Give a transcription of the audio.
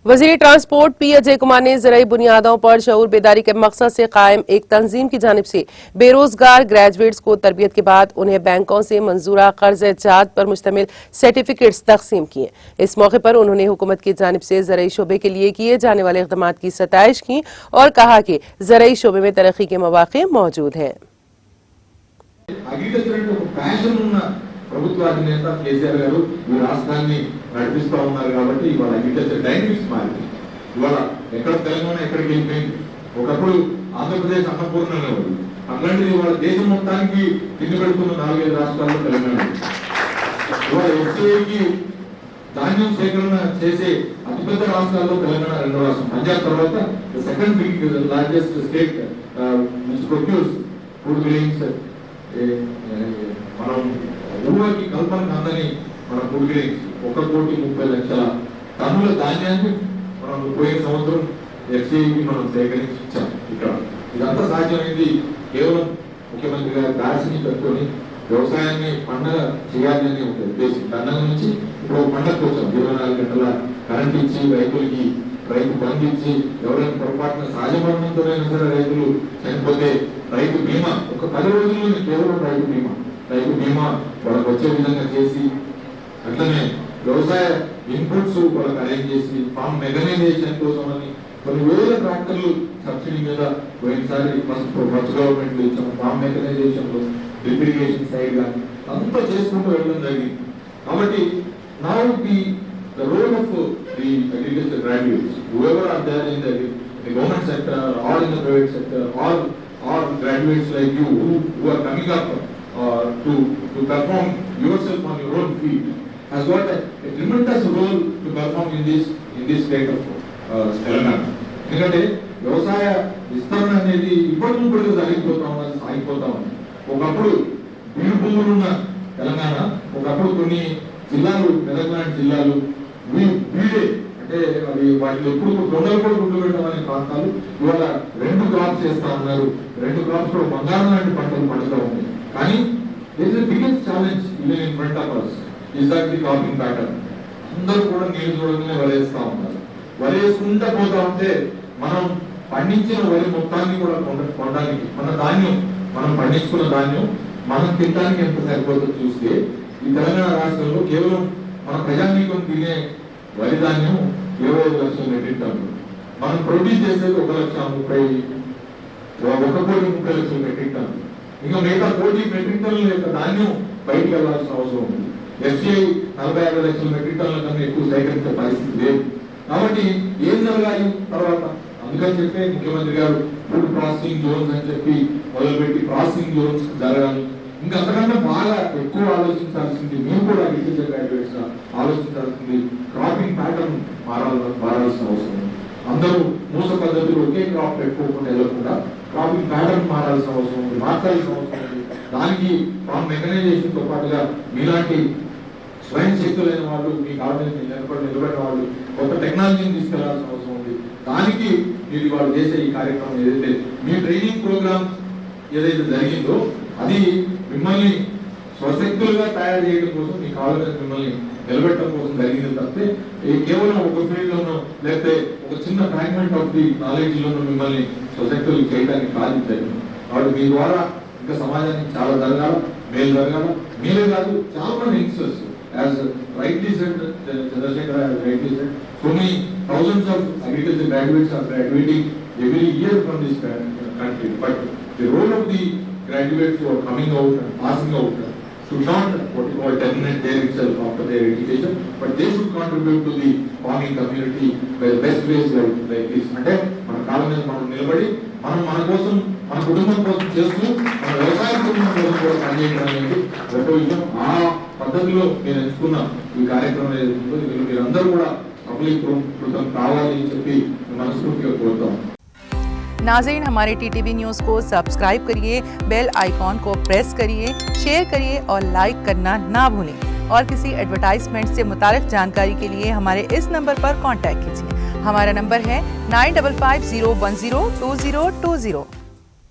वजीर transport P Ajay Kumar ने ज़राई बुनियादों पर शऊर बेदारी के मकसद से कायम एक तंजीम की जानिब से बेरोजगार ग्रेजुएट्स को तरबियत के बाद उन्हें बैंकों से मंजूरा कर्ज जात पर मुश्तमिल सर्टिफिकेट्स तकसीम किए। इस मौके पर उन्होंने हुकूमत की जानिब से ज़राई शोबे के लिए किए जाने वाले इक़दाम की सताइश की और कहा कि ज़राई शोबे में तरक्की के मौक़े मौजूद हैं। ప్రభుత్వ అధినేత కేసీఆర్ గారు ఈ రాష్ట్రాన్ని నడిపిస్తూ ఉన్నారు కాబట్టి ఇవాళ అగ్రికల్చర్ డైనమిక్స్ మారింది. ఇవాళ ఎక్కడ తెలంగాణ ఎక్కడికి వెళ్ళిపోయింది. ఒకప్పుడు ఆంధ్రప్రదేశ్ అన్నపూర్ణంగా ఉంది. అలాంటిది ఇవాళ దేశం మొత్తానికి తిండి పెడుతున్న 4-5 రాష్ట్రాల్లో తెలంగాణ. ఇవాళ ఎఫ్సిఐకి ధాన్యం సేకరణ చేసే అతిపెద్ద రాష్ట్రాల్లో తెలంగాణ రెండో రాష్ట్రం. పంజాబ్ తర్వాత second big largest state which procures food grains. మనం ఊహకి కల్పనకు అందని మన ఫుడ్ గ్రెయిన్స్ 1,30,00,000 టన్నుల ధాన్యాన్ని మనం పోయిన సంవత్సరం ఎఫ్సిఐకి మనం సేకరించి ఇచ్చాం. ఇక్కడ ఇదంతా సాధ్యమైంది కేవలం ముఖ్యమంత్రి గారి దాసిని పెట్టుకొని వ్యవసాయాన్ని పండగ చేయాలి అని ఒక ఉద్దేశం. పండగ నుంచి ఇప్పుడు పండగకు వచ్చాం. 24 గంటల కరెంట్ ఇచ్చి రైతులకి రైతు బంధు ఇచ్చి ఎవరైనా పొరపాటున సహజ మరణంతోనైనా సరే రైతులు చనిపోతే రైతు బీమా ఒక 10 రోజుల్లోనే కేవలం రైతు బీమా వాళ్ళకి వచ్చే విధంగా చేసి అట్లనే వ్యవసాయ ఇన్పుట్స్ వాళ్ళకి అరేంజ్ చేసి ఫార్మ్ మెకనైజేషన్ కోసం అని కొన్ని వేల ట్రాక్టర్లు సబ్సిడీ మీద పోయినసారి ఫస్ట్ గవర్నమెంట్ ఇచ్చాము. ఫార్మ్ మెకనైజేషన్ లో డ్రిప్ ఇరిగేషన్ సైడ్ కానీ అంతా చేసుకుంటూ వెళ్ళడం జరిగింది. కాబట్టి now the role of the agriculture graduates, whoever are there in the government sector or in the private sector or graduates like you who are coming up to perform yourself on your own field, has got a tremendous role to perform in this state of Telangana. ఎందుకంటే వ్యవసాయ విస్తరణ అనేది ఇప్పటికప్పుడు సాగిపోతా ఉంది. ఒకప్పుడు బీడు భూములు ఉన్న తెలంగాణ, ఒకప్పుడు కొన్ని జిల్లాలు మెదక్ లాంటి జిల్లాలు వీడే అంటే అవి వాటిలో ఎప్పుడు దొంగలు కూడా గుడ్డు పెట్టడం అనే ప్రాంతాలు ఇవాళ 2 క్రాప్స్ చేస్తా ఉన్నారు. 2 క్రాప్స్ కూడా బంగారం లాంటి పంటలు పండుతూ ఉన్నాయి. కానీ biggest challenge in front of us is that the cropping pattern. అందరూ కూడా నీళ్లు చూడగానే వరేస్తా ఉన్నారు. వరేసుకుంటా పోతా ఉంటే మనం పండించిన వరి మొత్తాన్ని కూడా కొనడానికి మన ధాన్యం, మనం పండించుకున్న ధాన్యం మనం తినడానికి ఎంత సరిపోతుందో చూస్తే ఈ తెలంగాణ రాష్ట్రంలో కేవలం మన ప్రజానీకం తినే వరి ధాన్యం 25 లక్షల మెట్రిక్ టన్నులు. మనం ప్రొడ్యూస్ చేసేది 1,30,000 మెట్రిక్ టన్నులు. ఇంకా మిగతా 1,00,000 మెట్రిక్ టన్నుల యొక్క ధాన్యం బయటికి వెళ్లాల్సిన అవసరం ఉంది. ఎఫ్సిఐ 45 లక్షల మెట్రిక్ టన్నుల కన్నా ఎక్కువ సేకరించే పరిస్థితి లేదు. కాబట్టి ఏం జరగాలి తర్వాత? అందుకని చెప్పి ముఖ్యమంత్రి గారు ఫుడ్ ప్రాసెసింగ్ జోన్స్ అని చెప్పి మొదలుపెట్టి ప్రాసెసింగ్ జోన్స్ జరగాలి. ఇంకా అంతకంటే బాగా ఎక్కువ ఆలోచించాల్సింది, మీరు కూడా అగ్రికల్చర్ గ్రాడ్యుయేట్స్ ఆలోచించాల్సింది క్రాపింగ్ ప్యాటర్న్ మారాల్సిన అవసరం ఉంది. అందరూ మూస పద్ధతిలో ఒకే క్రాప్ పెట్టుకోకుండా వెళ్ళకుండా క్రాపింగ్ ప్యాటర్న్ మారాల్సిన అవసరం ఉంది, మార్చాల్సిన అవసరం ఉంది. దానికి ఫార్మ్ మెకనైజేషన్ తో పాటుగా మీలాంటి స్వయం శక్తులైన వాళ్ళు, మీ కాళ్ళ మీద నిలబడిన వాళ్ళు కొత్త టెక్నాలజీని తీసుకెళ్లాల్సిన అవసరం ఉంది. దానికి మీరు వాళ్ళు చేసే ఈ కార్యక్రమం ఏదైతే మీ ట్రైనింగ్ ప్రోగ్రామ్ ఏదైతే జరిగిందో అది మిమ్మల్ని స్వశక్తులుగా తయారు చేయడం కోసం, మీ కాళ్ళ మీద మిమ్మల్ని నిలబెట్టడం కోసం జరిగింది తప్పితే కేవలం ఒక ఫీల్డ్ లోనో లేకపోతే ఒక చిన్న ఫ్రాగ్మెంట్ ఆఫ్ ది నాలెడ్జ్ లోనో మిమ్మల్ని స్వశక్తులు చేయడానికి కాదు జరిగింది. కాబట్టి మీ ద్వారా ఇంకా సమాజానికి చాలా జరగాల, మేలు జరగాల. మీరే కాదు, చాలా మంది youngsters, as rightly said, Chandrasekhar has rightly said, so many thousands of agriculture graduates are graduating every year from this country. But the role of the graduates who are coming out and passing out should not what you call terminate there itself after their education, but they should contribute to the farming community by the best ways like this. అంటే మన కాళ్ళ మీద మనం నిలబడి మన కోసం, మన కుటుంబం కోసం చేస్తూ మన వ్యవసాయ కుటుంబం కోసం కూడా పనిచేయడం అనేది గొప్ప విషయం. ఆ పద్ధతిలో నేను ఎంచుకున్న ఈ కార్యక్రమం ఏదైతుందో మీరందరూ కూడా సఫలీకృతం కావాలి అని చెప్పి మనస్ఫూర్తిగా కోరుతాం. नाज़रीन, हमारे TTV न्यूज़ को सब्सक्राइब करिए, बेल आइकॉन को प्रेस करिए, शेयर करिए और लाइक करना ना भूलें। और किसी एडवर्टाइजमेंट से मुताल्लिक़ जानकारी के लिए हमारे इस नंबर पर कांटेक्ट कीजिए। हमारा नंबर है 9550102020।